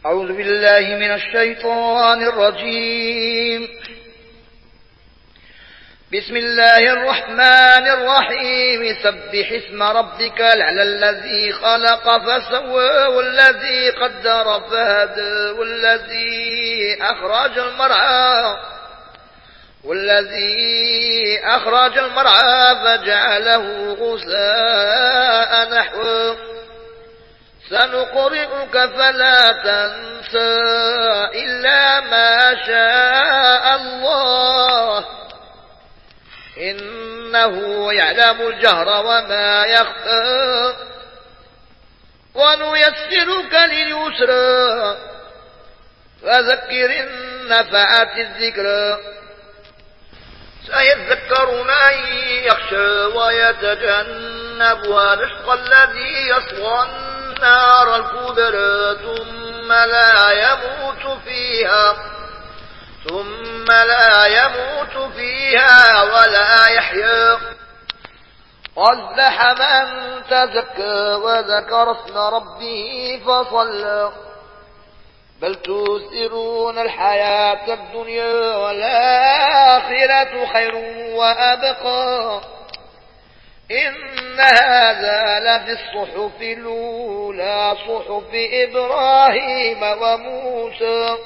أعوذ بالله من الشيطان الرجيم. بسم الله الرحمن الرحيم. سبح اسم ربك الأعلى الذي خلق فسوى والذي قدر فهدى والذي أخرج المرعى فجعله غثاء نحوه سنقرئك فلا تنسى إلا ما شاء الله إنه يعلم الجهر وما يخفى ونيسرك لليسرى فذكر النفعت الذكرى سيذكر من يخشى ويتجنبها الأشقى الذي يصلى النار الكبرى ثم لا يموت فيها ولا يحيا. أفلح من تزكى وذكر اسم ربه فصلى بل تؤثرون الحياة الدنيا والآخرة خير وأبقى إن هذا لفي الصحف الأولى صحف إبراهيم وموسى